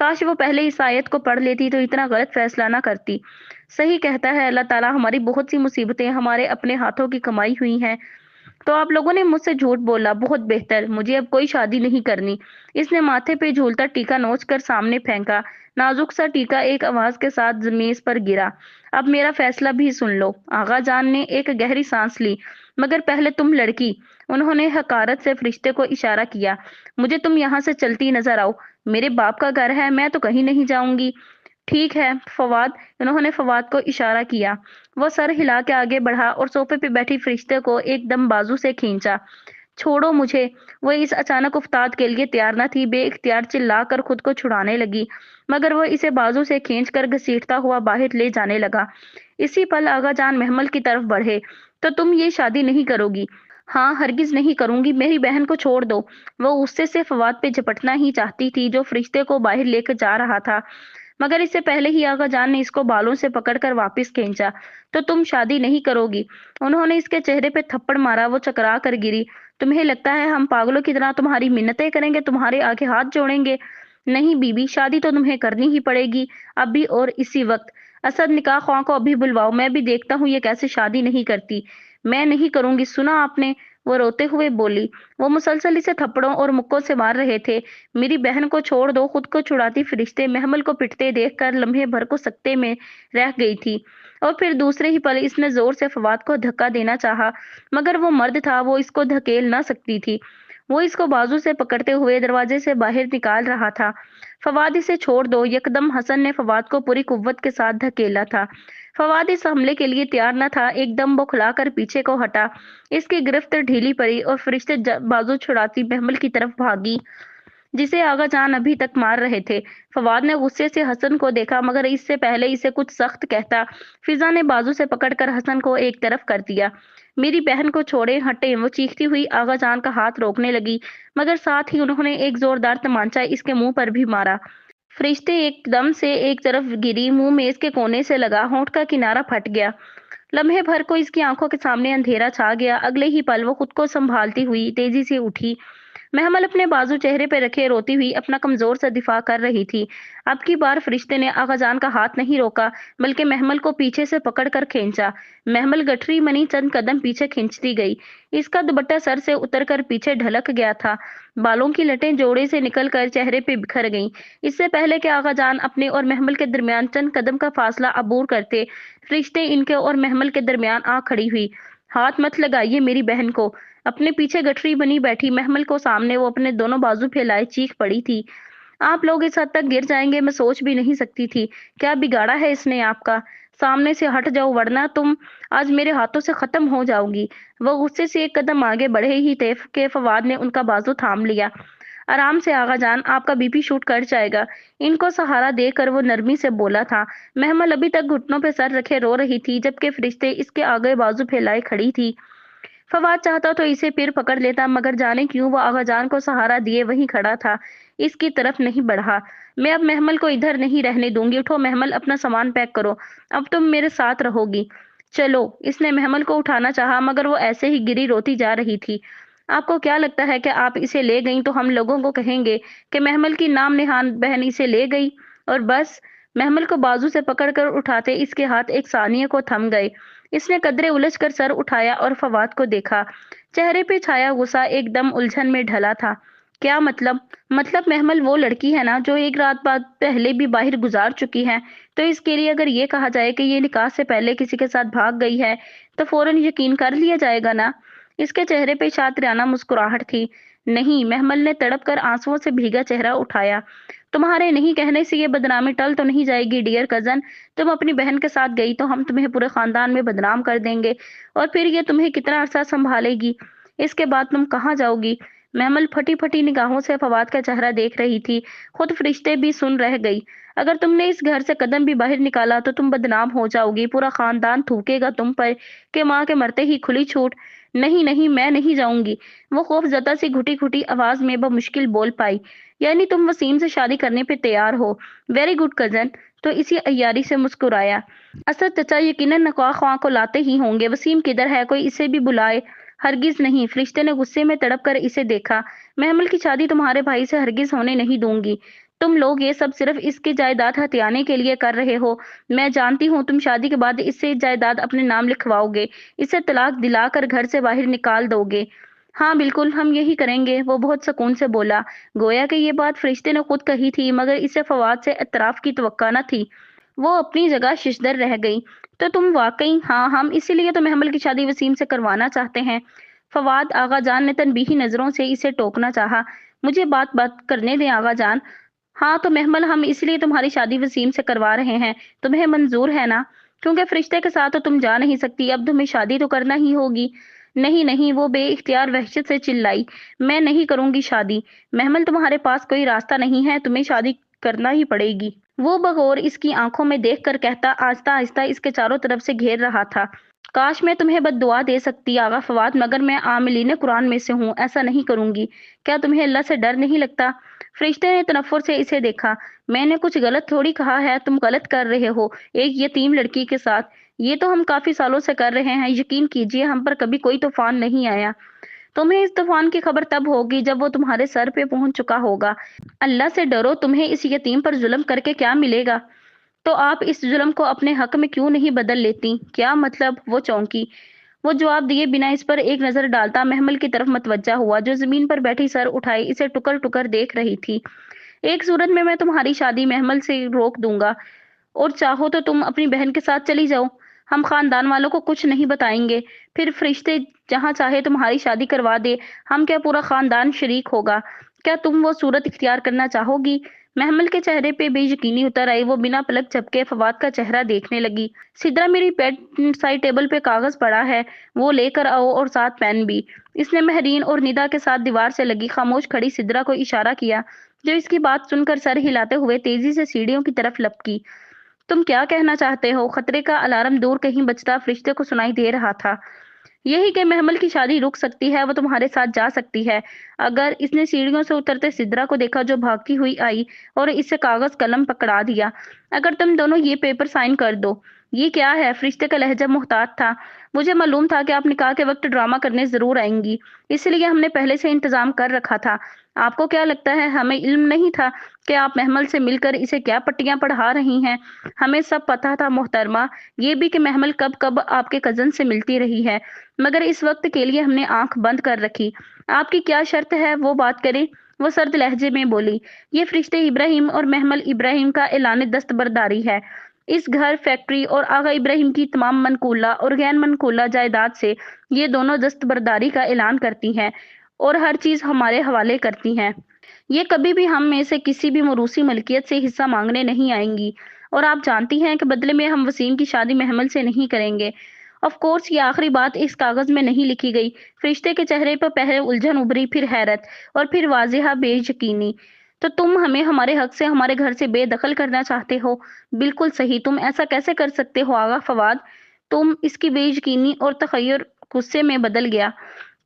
کاش وہ پہلے اس آیت کو پڑھ لیتی تو اتنا غلط فیصلہ نہ کرتی۔ صحیح کہتا ہے اللہ تعالیٰ، ہماری بہت سی مصیبتیں ہمارے اپنے ہاتھوں کی کمائی ہوئی ہیں۔ تو آپ لوگوں نے مجھ سے جھوٹ بولا، بہت بہتر، مجھے اب کوئی شادی نہیں کرنی۔ اس نے ماتھے پہ جھولتا ٹیکا نوچ کر سامنے پھینکا۔ نازک سا ٹیکا ایک آواز کے ساتھ میز پر گرا۔ اب میرا فیصلہ بھی سن لو۔ آغا جان نے ایک گہری سانس لی۔ مگر پہلے تم لڑکی۔ انہوں نے حقارت سے فرشتے کو اشارہ کیا۔ مجھے تم یہاں سے چلتی نظر آؤ۔ میرے باپ کا گھر ہے، میں تو کہیں نہیں جاؤں گی۔ ٹھیک ہے فواد، انہوں نے فواد کو اشارہ کیا۔ وہ سر ہلا کے آگے بڑھا اور صوفے پہ بیٹھی فرشتے کو ایک دم بازو سے کھینچا۔ چھوڑو مجھے۔ وہ اس اچانک افتاد کے لیے تیار نہ تھی، بے اختیار چلا کر خود کو چھڑانے لگی، مگر وہ اسے بازو سے کھینچ کر گھسیٹتا ہوا باہر لے جانے لگا۔ اسی پل آغا جان محمل کی طرف بڑھے۔ تو تم یہ شادی نہیں کرو گی؟ ہاں ہرگز نہیں کروں گی، میری بہن کو چھوڑ دو۔ وہ غصے سے فواد پہ جھپٹنا ہی چاہتی تھی جو فرشتے کو باہر لے کے جا رہا تھا، مگر اس سے پہلے ہی آغا جان نے اس کو بالوں سے پکڑ کر واپس کھینچا۔ تو تم شادی نہیں کرو گی؟ انہوں نے اس کے چہرے پہ تھپڑ مارا۔ وہ چکرا کر گری۔ تمہیں لگتا ہے ہم پاگلوں کی طرح تمہاری منتیں کریں گے، تمہارے آگے ہاتھ جوڑیں گے؟ نہیں بی بی، شادی تو تمہیں کرنی ہی پڑے گی، ابھی اور اسی وقت۔ اسد نکاح خواہ کو ابھی بلواؤ، میں بھی دیکھتا ہوں یہ کیسے شادی نہیں کرتی۔ میں نہیں کروں گی، سنا آپ نے؟ وہ روتے ہوئے بولی۔ وہ مسلسل اسے تھپڑوں اور مکوں سے مار رہے تھے۔ میری بہن کو چھوڑ دو، خود کو چھڑاتی فرشتے محمل کو پٹتے دیکھ کر لمحے بھر کو سکتے میں رہ گئی تھی، اور پھر دوسرے ہی پل اس نے زور سے فواد کو دھکا دینا چاہا، مگر وہ مرد تھا، وہ اس کو دھکیل نہ سکتی تھی۔ وہ اس کو بازو سے پکڑتے ہوئے دروازے سے باہر نکال رہا تھا۔ فواد اسے چھوڑ دو، یکدم حسن نے فواد کو پوری قوت کے ساتھ دھکیلا تھا۔ فواد اس حملے کے لیے تیار نہ تھا، ایک دم بوکھلا کر پیچھے کو ہٹا۔ اس کی گرفت ڈھیلی پڑی اور فرشتے بازو چھڑاتی محمل کی طرف بھاگی جسے آغا جان ابھی تک مار رہے تھے۔ فواد نے غصے سے حسن کو دیکھا، مگر اس سے پہلے اسے کچھ سخت کہتا فضا نے بازو سے پکڑ کر حسن کو ایک طرف کر دیا۔ میری بہن کو چھوڑیں، ہٹیں۔ وہ چیختی ہوئی آغا جان کا ہاتھ روکنے لگی، مگر ساتھ ہی انہوں نے ایک زوردار تمانچہ اس کے منہ پر بھی مارا۔ فرشتے ایک دم سے ایک طرف گری، منہ میز کے کونے سے لگا، ہونٹ کا کنارہ پھٹ گیا۔ لمحے بھر کو اس کی آنکھوں کے سامنے اندھیرا چھا گیا۔ اگلے ہی پل وہ خود کو سنبھالتی ہوئی تیزی سے اٹھی۔ محمل اپنے بازو چہرے پہ رکھے روتی ہوئی اپنا کمزور سا دفاع کر رہی تھی۔ اب کی بار فرشتے نے آغا جان کا ہاتھ نہیں روکا، بلکہ محمل کو پیچھے سے پکڑ کر کھینچا۔ محمل گٹھری منی چند قدم پیچھے کھینچتی گئی۔ اس کا دوپٹہ سر سے اتر کر پیچھے ڈھلک گیا تھا، بالوں کی لٹیں جوڑے سے نکل کر چہرے پہ بکھر گئیں۔ اس سے پہلے کہ آغا جان اپنے اور محمل کے درمیان چند قدم کا فاصلہ عبور کرتے، فرشتے ان کے اور محمل کے درمیان آ کھڑی ہوئی۔ ہاتھ مت لگائیے میری بہن کو۔ اپنے پیچھے گٹھری بنی بیٹھی محمل کو سامنے وہ اپنے دونوں بازو پھیلائے چیخ پڑی تھی۔ آپ لوگ اس حد تک گر جائیں گے میں سوچ بھی نہیں سکتی تھی۔ کیا بگاڑا ہے اس نے آپ کا؟ سامنے سے ہٹ جاؤ ورنہ تم آج میرے ہاتھوں سے ختم ہو جاؤ گی۔ وہ غصے سے ایک قدم آگے بڑھے ہی تھے کہ فواد نے ان کا بازو تھام لیا۔ آرام سے آغا جان، آپ کا بی پی شوٹ کر جائے گا۔ ان کو سہارا دے کر وہ نرمی سے بولا تھا۔ محمل ابھی تک گھٹنوں پہ سر رکھے رو رہی تھی، جبکہ فرشتے اس کے آگے بازو پھیلائے کھڑی تھی۔ فواد چاہتا تو اسے پھر پکڑ لیتا، مگر جانے کیوں وہ آغا جان کو سہارا دیے وہیں کھڑا تھا، اس کی طرف نہیں بڑھا۔ میں اب محمل کو ادھر نہیں رہنے دوں گی، اٹھو محمل، اپنا سامان پیک کرو، اب تم میرے ساتھ رہو گی۔ چلو۔ اس نے محمل کو اٹھانا چاہا، مگر وہ ایسے ہی گری روتی جا رہی تھی۔ آپ کو کیا لگتا ہے کہ آپ اسے لے گئیں تو ہم لوگوں کو کہیں گے کہ محمل کی نام نہاد بہن اسے لے گئی اور بس؟ محمل کو بازو سے پکڑ کر اٹھاتے اس کے ہاتھ ایک ثانیے کو تھم گئے۔ اس نے قدرے الجھ کر سر اٹھایا اور فواد کو دیکھا۔ چہرے پہ چھایا غصہ ایک دم الجھن میں ڈھلا تھا۔ کیا مطلب؟ مطلب محمل وہ لڑکی ہے نا جو ایک رات بعد پہلے بھی باہر گزار چکی ہے، تو اس کے لیے اگر یہ کہا جائے کہ یہ نکاح سے پہلے کسی کے ساتھ بھاگ گئی ہے تو فوراً یقین کر لیا جائے گا نا؟ اس کے چہرے پہ شاطرانہ مسکراہٹ تھی۔ نہیں، محمل نے تڑپ کر آنسوؤں سے بھیگا چہرہ اٹھایا۔ تمہارے نہیں کہنے سے یہ بدنامی ٹل تو نہیں جائے گی ڈیئر کزن۔ تم اپنی بہن کے ساتھ گئی تو ہم تمہیں پورے خاندان میں بدنام کر دیں گے، اور پھر یہ تمہیں کتنا عرصہ سنبھالے گی؟ اس کے بعد تم کہاں جاؤ گی؟ محمل پھٹی پھٹی نگاہوں سے فواد کا چہرہ دیکھ رہی تھی، خود فرشتے بھی سن رہ گئی۔ اگر تم نے اس گھر سے قدم بھی باہر نکالا تو تم بدنام ہو جاؤ گی، پورا خاندان تھوکے گا تم پر کہ ماں کے مرتے ہی کھلی چھوٹ۔ نہیں نہیں، میں نہیں جاؤں گی، وہ خوف زدہ سی گھٹی گھٹی آواز میں بمشکل بول پائی۔ یعنی تم وسیم سے شادی کرنے پہ تیار ہو؟ Very good cousin. تو اسی عیاری سے مسکرایا۔ اسد چچا یقیناً نکاح خواہ کو لاتے ہی ہوں گے، وسیم کدھر ہے؟ کوئی اسے بھی بلائے۔ ہرگز نہیں۔ فرشتے نے غصے میں تڑپ کر اسے دیکھا۔ محمل کی شادی تمہارے بھائی سے ہرگز ہونے نہیں دوں گی۔ تم لوگ یہ سب صرف اس کی جائیداد ہتھیانے کے لیے کر رہے ہو۔ میں جانتی ہوں تم شادی کے بعد اس سے جائیداد اپنے نام لکھواؤ گے، اسے طلاق دلا کر گھر سے باہر نکال دو گے۔ ہاں بالکل، ہم یہی کریں گے، وہ بہت سکون سے بولا، گویا کہ یہ بات فرشتے نے خود کہی تھی، مگر اسے فواد سے اعتراف کی توقع نہ تھی۔ وہ اپنی جگہ ششدر رہ گئی۔ تو تم واقعی؟ ہاں، ہم اسی لیے تو محمل کی شادی وسیم سے کروانا چاہتے ہیں۔ فواد آغا جان نے تنبیہی نظروں سے اسے ٹوکنا چاہا۔ مجھے بات کرنے دیں آغا جان۔ ہاں تو محمل، ہم اس لیے تمہاری شادی وسیم سے کروا رہے ہیں، تمہیں منظور ہے نا؟ کیونکہ فرشتے کے ساتھ تو تم جا نہیں سکتی، اب تمہیں شادی تو کرنا ہی ہوگی۔ نہیں نہیں، وہ بے اختیار وحشت سے چلائی، میں نہیں کروں گی شادی۔ محمل، تمہارے پاس کوئی راستہ نہیں ہے، تمہیں شادی کرنا ہی پڑے گی۔ وہ بغور اس کی آنکھوں میں دیکھ کر کہتا، آہستہ آہستہ اس کے چاروں طرف سے گھیر رہا تھا۔ کاش میں تمہیں بد دعا دے سکتی آغا فواد، مگر میں عاملین قرآن میں سے ہوں، ایسا نہیں کروں گی۔ کیا تمہیں اللہ سے ڈر نہیں لگتا؟ فرشتے نے تنفر سے اسے دیکھا۔ میں نے کچھ غلط تھوڑی کہا ہے، تم غلط کر رہے ہو ایک یتیم لڑکی کے ساتھ۔ یہ تو ہم کافی سالوں سے کر رہے ہیں، یقین کیجیے ہم پر کبھی کوئی طوفان نہیں آیا۔ تمہیں اس طوفان کی خبر تب ہوگی جب وہ تمہارے سر پہ پہنچ چکا ہوگا۔ اللہ سے ڈرو، تمہیں اس یتیم پر ظلم کر کے کیا ملے گا؟ تو آپ اس ظلم کو اپنے حق میں کیوں نہیں بدل لیتی؟ کیا مطلب؟ وہ چونکی۔ وہ جواب دیے بنا اس پر ایک نظر ڈالتا محمل کی طرف متوجہ ہوا، جو زمین پر بیٹھی سر اٹھائے اسے ٹکر ٹکر دیکھ رہی تھی۔ ایک صورت میں تمہاری شادی محمل سے روک دوں گا، اور چاہو تو تم اپنی بہن کے ساتھ چلی جاؤ، ہم خاندان والوں کو کچھ نہیں بتائیں گے۔ پھر فرشتے جہاں چاہے تمہاری شادی کروا دے، ہم کیا پورا خاندان شریک ہوگا؟ کیا تم وہ صورت اختیار کرنا چاہو گی؟ محمل کے چہرے پہ بے یقینی اتر آئی، وہ بنا پلک جھپکے فواد کا چہرہ دیکھنے لگی۔ سدرا، میری بیڈ سائڈ ٹیبل پہ کاغذ پڑا ہے، وہ لے کر آؤ، اور ساتھ پین بھی۔ اس نے مہرین اور ندا کے ساتھ دیوار سے لگی خاموش کھڑی سدرا کو اشارہ کیا، جو اس کی بات سن کر سر ہلاتے ہوئے تیزی سے سیڑھیوں کی طرف لپکی۔ تم کیا کہنا چاہتے ہو؟ خطرے کا الارم دور کہیں بجتا فرشتے کو سنائی دے رہا تھا۔ یہی کہ محمل کی شادی رک سکتی ہے، وہ تمہارے ساتھ جا سکتی ہے اگر… اس نے سیڑھیوں سے اترتے سدرا کو دیکھا، جو بھاگتی ہوئی آئی اور اسے کاغذ قلم پکڑا دیا۔ اگر تم دونوں یہ پیپر سائن کر دو۔ یہ کیا ہے؟ فرشتے کا لہجہ محتاط تھا۔ مجھے معلوم تھا کہ آپ نکاح کے وقت ڈرامہ کرنے ضرور آئیں گی، اس لیے ہم نے پہلے سے انتظام کر رکھا تھا۔ آپ کو کیا لگتا ہے ہمیں علم نہیں تھا کہ آپ محمل سے مل کر اسے کیا پٹیاں پڑھا رہی ہیں؟ ہمیں سب پتہ تھا محترمہ، یہ بھی کہ محمل کب کب آپ کے کزن سے ملتی رہی ہے، مگر اس وقت کے لیے ہم نے آنکھ بند کر رکھی۔ آپ کی کیا شرط ہے وہ بات کریں؟ وہ سرد لہجے میں بولی۔ یہ فرشتے ابراہیم اور محمل ابراہیم کا اعلان دستبرداری ہے۔ اس گھر، فیکٹری اور آغا ابراہیم کی تمام منقولہ اور غیر منقولہ جائیداد سے یہ دونوں دستبرداری کا اعلان کرتی ہیں اور ہر چیز ہمارے حوالے کرتی ہیں۔ یہ کبھی بھی ہم میں سے کسی بھی موروثی ملکیت سے حصہ مانگنے نہیں آئیں گی، اور آپ جانتی ہیں کہ بدلے میں ہم وسیم کی شادی محمل سے نہیں کریں گے۔ آف کورس یہ آخری بات اس کاغذ میں نہیں لکھی گئی۔ فرشتے کے چہرے پر پہلے الجھن ابھری، پھر حیرت، اور پھر واضح بے یقینی۔ تو تم ہمیں ہمارے حق سے ہمارے گھر سے بے دخل کرنا چاہتے ہو؟ بالکل صحیح، تم ایسا کیسے کر سکتے ہو آغا فواد؟ تم… اس کی بے یقینی اور تخیر غصے میں بدل گیا۔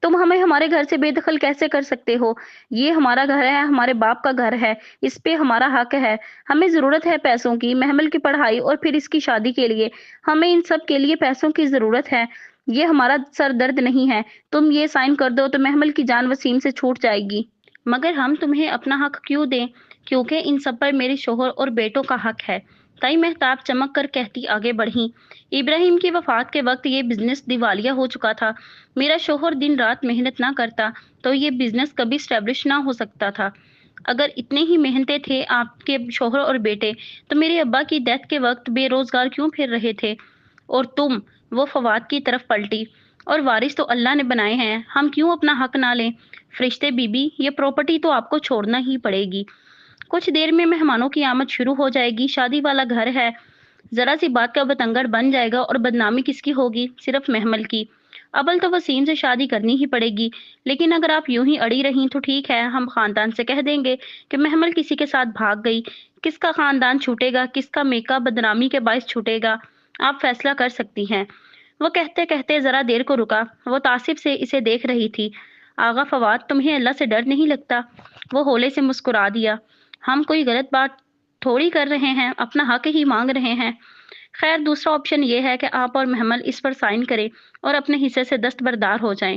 تم ہمیں ہمارے گھر سے بے دخل کیسے کر سکتے ہو؟ یہ ہمارا گھر ہے، ہمارے باپ کا گھر ہے، اس پہ ہمارا حق ہے۔ ہمیں ضرورت ہے پیسوں کی، محمل کی پڑھائی اور پھر اس کی شادی کے لیے۔ ہمیں ان سب کے لیے پیسوں کی ضرورت ہے، یہ ہمارا سر درد نہیں ہے۔ تم یہ سائن کر دو تو محمل کی جان وسیم سے چھوٹ جائے گی۔ مگر ہم تمہیں اپنا حق کیوں دیں؟ کیونکہ ان سب پر میرے شوہر اور بیٹوں کا حق ہے۔ تائی مہتاب چمک کر کہتی آگے بڑھیں۔ ابراہیم کی وفات کے وقت یہ بزنس دیوالیہ ہو چکا تھا۔ میرا شوہر دن رات محنت نہ کرتا تو یہ بزنس کبھی اسٹیبلش نہ ہو سکتا تھا۔ اگر اتنے ہی محنتی تھے آپ کے شوہر اور بیٹے تو میرے ابا کی ڈیتھ کے وقت بے روزگار کیوں پھر رہے تھے؟ اور تم… وہ فواد کی طرف پلٹی، اور وارث تو اللہ نے بنائے ہیں، ہم کیوں اپنا حق نہ لیں؟ فرشتے بی بی، یہ پراپرٹی تو آپ کو چھوڑنا ہی پڑے گی۔ کچھ دیر میں مہمانوں کی آمد شروع ہو جائے گی، شادی والا گھر ہے، ذرا سی بات کا بتنگڑ بن جائے گا، اور بدنامی کس کی ہوگی؟ صرف محمل کی۔ ابل تو وسیم سے شادی کرنی ہی پڑے گی، لیکن اگر آپ یوں ہی اڑی رہیں تو ٹھیک ہے، ہم خاندان سے کہہ دیں گے کہ محمل کسی کے ساتھ بھاگ گئی۔ کس کا خاندان چھوٹے گا، کس کا میکا بدنامی کے باعث چھوٹے گا، آپ فیصلہ کر سکتی ہیں۔ وہ کہتے کہتے ذرا دیر کو رکا، وہ تعصب سے اسے دیکھ رہی تھی۔ آغا فواد، تمہیں اللہ سے ڈر نہیں لگتا؟ وہ ہولے سے مسکرا دیا۔ ہم کوئی غلط بات تھوڑی کر رہے ہیں، اپنا حق ہی مانگ رہے ہیں۔ خیر، دوسرا آپشن یہ ہے کہ آپ اور محمل اس پر سائن کریں اور اپنے حصے سے دستبردار ہو جائیں۔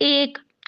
1।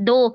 2।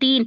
3।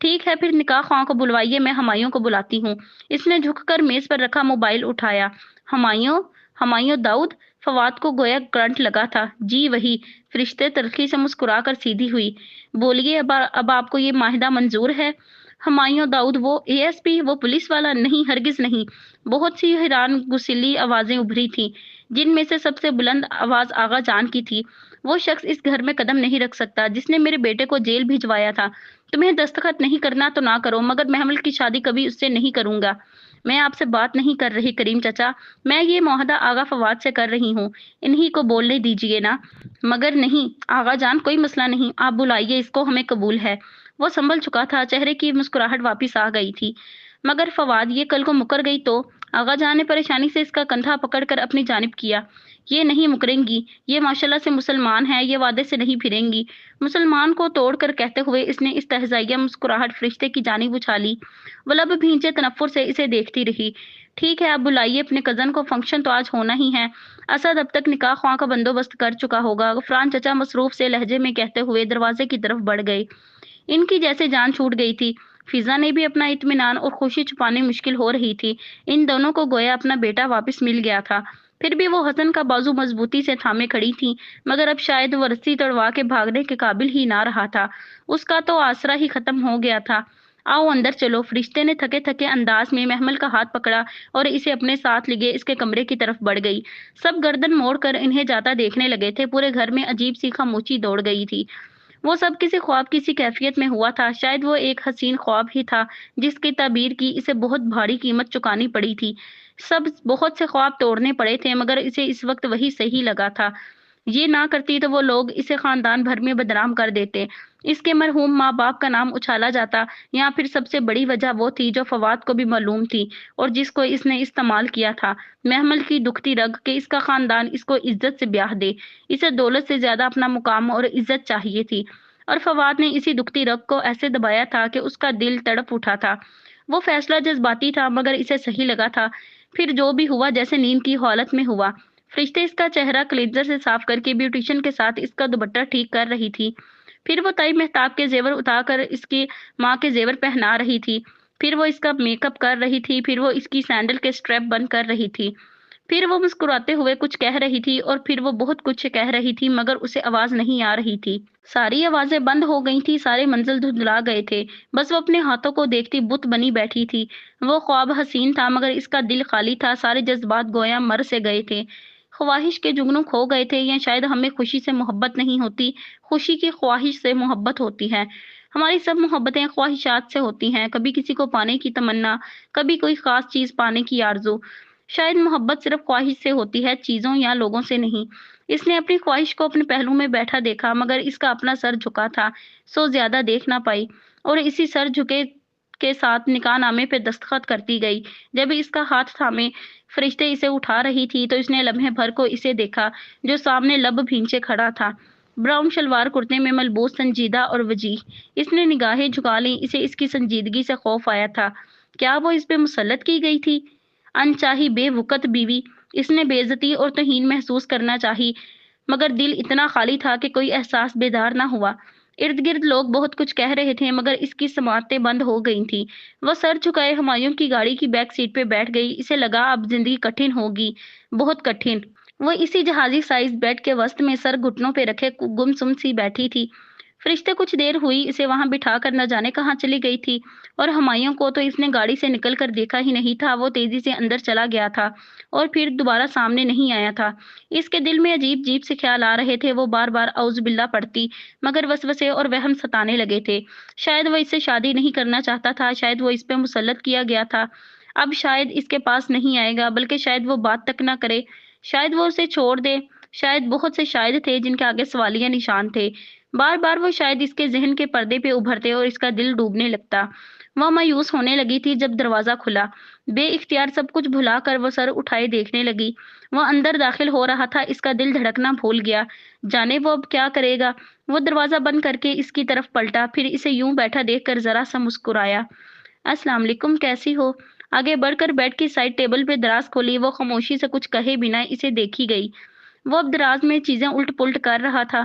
ٹھیک ہے پھر نکاح خواہاں کو بلوائیے، میں ہمایوں کو بلاتی ہوں۔ اس نے جھک کر میز پر رکھا موبائل اٹھایا۔ ہمایوں، ہمایوں داؤد؟ فواد کو گویا کرنٹ لگا تھا۔ جی وہی۔ فرشتے تلخی سے مسکرا کر سیدھی ہوئی۔ بولیے اب آپ کو یہ معاہدہ منظور ہے؟ ہمایوں داؤد، وہ اے ایس پی، وہ پولیس والا؟ نہیں، ہرگز نہیں۔ بہت سی حیران گسیلی آوازیں ابھری تھیں، جن میں سے سب سے بلند آواز آغا جان کی تھی۔ وہ شخص اس گھر میں قدم نہیں رکھ سکتا جس نے میرے بیٹے کو جیل بھجوایا تھا۔ تمہیں دستخط نہیں کرنا تو نہ کرو، مگر محمل کی شادی کبھی اس سے نہیں کروں گا۔ میں آپ سے بات نہیں کر رہی کریم چچا، میں یہ معاہدہ آغا فواد سے کر رہی ہوں، انہی کو بولنے دیجیے نا۔ مگر نہیں آغا جان، کوئی مسئلہ نہیں، آپ بلائیے اس کو، ہمیں قبول ہے۔ وہ سنبھل چکا تھا، چہرے کی مسکراہٹ واپس آ گئی تھی۔ مگر فواد یہ کل کو مکر گئی تو؟ آغا جان نے پریشانی سے اس کا کندھا پکڑ کر اپنی جانب کیا۔ یہ نہیں مکریں گی، یہ ماشاءاللہ سے مسلمان ہے، یہ وعدے سے نہیں پھریں گی۔ مسلمان کو توڑ کر کہتے ہوئے اس نے استہزائیہ مسکراہٹ فرشتے کی جانب اچھالی۔ وہ لب بھینچے تنفر سے اسے دیکھتی رہی۔ ٹھیک ہے اب بلائیے اپنے کزن کو، فنکشن تو آج ہونا ہی ہے۔ اسد اب تک نکاح خواہاں کا بندوبست کر چکا ہوگا، غفران چچا مصروف سے لہجے میں کہتے ہوئے دروازے کی طرف بڑھ گئے۔ ان کی جیسے جان چھوٹ گئی تھی۔ فضا نے بھی اپنا اطمینان اور خوشی چھپانی مشکل ہو رہی تھی۔ ان دونوں کو گویا اپنا بیٹا واپس مل گیا تھا۔ پھر بھی وہ حسن کا بازو مضبوطی سے تھامے کھڑی تھی، مگر اب شاید وہ رسی توڑوا کے بھاگنے کے قابل ہی نہ رہا تھا۔ اس کا تو آسرا ہی ختم ہو گیا تھا۔ آؤ اندر چلو۔ فرشتے نے تھکے تھکے انداز میں محمل کا ہاتھ پکڑا اور اسے اپنے ساتھ لگے اس کے کمرے کی طرف بڑھ گئی۔ سب گردن موڑ کر انہیں جاتا دیکھنے لگے تھے۔ پورے گھر میں عجیب سی خاموشی دوڑ گئی تھی۔ وہ سب کسی خواب کی سی کیفیت میں ہوا تھا، شاید وہ ایک حسین خواب ہی تھا جس کی تعبیر کی اسے بہت بھاری قیمت چکانی پڑی تھی۔ سب بہت سے خواب توڑنے پڑے تھے، مگر اسے اس وقت وہی صحیح لگا تھا۔ یہ نہ کرتی تو وہ لوگ اسے خاندان بھر میں بدنام کر دیتے، اس کے مرحوم ماں باپ کا نام اچھالا جاتا، یا پھر سب سے بڑی وجہ وہ تھی جو فواد کو بھی معلوم تھی اور جس کو اس نے استعمال کیا تھا، محمل کی دکھتی رگ، کہ اس کا خاندان اس کو عزت سے بیاہ دے۔ اسے دولت سے زیادہ اپنا مقام اور عزت چاہیے تھی، اور فواد نے اسی دکھتی رگ کو ایسے دبایا تھا کہ اس کا دل تڑپ اٹھا تھا۔ وہ فیصلہ جذباتی تھا مگر اسے صحیح لگا تھا۔ پھر جو بھی ہوا جیسے نیند کی حالت میں ہوا۔ فرشتے اس کا چہرہ کلینزر سے صاف کر کے بیوٹیشن کے ساتھ اس کا دوپٹہ ٹھیک کر رہی تھی۔ پھر وہ طیب مہتاب کے زیور اتار کر اس کی ماں کے زیور پہنا رہی تھی۔ پھر وہ اس کا میک اپ کر رہی تھی۔ پھر وہ اس کی سینڈل کے سٹریپ بند کر رہی تھی۔ پھر وہ مسکراتے ہوئے کچھ کہہ رہی تھی اور پھر وہ بہت کچھ کہہ رہی تھی مگر اسے آواز نہیں آ رہی تھی۔ ساری آوازیں بند ہو گئی تھی، سارے منزل دھندلا گئے تھے، بس وہ اپنے ہاتھوں کو دیکھتی بت بنی بیٹھی تھی۔ وہ خواب حسین تھا مگر اس کا دل خالی تھا، سارے جذبات گویا مر سے گئے تھے، خواہش کے جگنوں کھو گئے تھے، یا شاید ہمیں خوشی سے محبت نہیں ہوتی، خوشی کی خواہش سے محبت ہوتی ہے۔ ہماری سب محبتیں خواہشات سے ہوتی ہیں، کبھی کسی کو پانے کی تمنا، کبھی کوئی خاص چیز پانے کی آرزو۔ شاید محبت صرف خواہش سے ہوتی ہے، چیزوں یا لوگوں سے نہیں۔ اس نے اپنی خواہش کو اپنے پہلو میں بیٹھا دیکھا مگر اس کا اپنا سر جھکا تھا، سو زیادہ دیکھ نہ پائی، اور اسی سر جھکے کے ساتھ نکاح نامے پہ دستخط کرتی گئی۔ جب اس کا ہاتھ تھامے فرشتے اسے اٹھا رہی تھی تو اس نے لمحے بھر کو اسے دیکھا جو سامنے لب بھینچے کھڑا تھا، براؤن شلوار کرتے میں ملبوس، سنجیدہ اور وجیح۔ اس نے نگاہیں جھکا لیں، اسے اس کی سنجیدگی سے خوف آیا تھا۔ کیا وہ اس پہ مسلط کی گئی تھی؟ انچاہی بے وقت بیوی، اس نے بے عزتی اور توہین محسوس کرنا چاہی مگر دل اتنا خالی تھا کہ کوئی احساس بیدار نہ ہوا۔ ارد گرد لوگ بہت کچھ کہہ رہے تھے مگر اس کی سماعتیں بند ہو گئی تھیں۔ وہ سر جھکائے ہمایوں کی گاڑی کی بیک سیٹ پہ بیٹھ گئی۔ اسے لگا اب زندگی کٹھن ہوگی، بہت کٹھن۔ وہ اسی جہازی سائز بیڈ کے وسط میں سر گھٹنوں پہ رکھے گمسم سی بیٹھی تھی۔ فرشتے کچھ دیر ہوئی اسے وہاں بٹھا کر نہ جانے کہاں چلی گئی تھی، اور ہمایوں کو تو اس نے گاڑی سے نکل کر دیکھا ہی نہیں تھا، وہ تیزی سے اندر چلا گیا تھا اور پھر دوبارہ سامنے نہیں آیا تھا۔ اس کے دل میں عجیب عجیب سے خیال آ رہے تھے، وہ بار بار اعوذ باللہ پڑھتی مگر وسوسے اور وہم ستانے لگے تھے۔ شاید وہ اس سے شادی نہیں کرنا چاہتا تھا، شاید وہ اس پہ مسلط کیا گیا تھا، اب شاید اس کے پاس نہیں آئے گا، بلکہ شاید وہ بات تک نہ کرے، شاید وہ اسے چھوڑ دے، شاید بہت سے شاید تھے جن کے آگے سوالیہ نشان تھے۔ بار بار وہ شاید اس کے ذہن کے پردے پہ ابھرتے اور اس کا دل ڈوبنے لگتا۔ وہ مایوس ہونے لگی تھی جب دروازہ کھلا۔ بے اختیار سب کچھ بھلا کر وہ سر اٹھائے دیکھنے لگی۔ وہ اندر داخل ہو رہا تھا، اس کا دل دھڑکنا بھول گیا، جانے وہ اب کیا کرے گا۔ وہ دروازہ بند کر کے اس کی طرف پلٹا، پھر اسے یوں بیٹھا دیکھ کر ذرا سا مسکرایا۔ السلام علیکم، کیسی ہو؟ آگے بڑھ کر بیڈ کی سائڈ ٹیبل پہ دراز کھولی، وہ خاموشی سے کچھ کہے بنا اسے دیکھی گئی۔ وہ اب دراز میں چیزیں الٹ پلٹ کر رہا تھا۔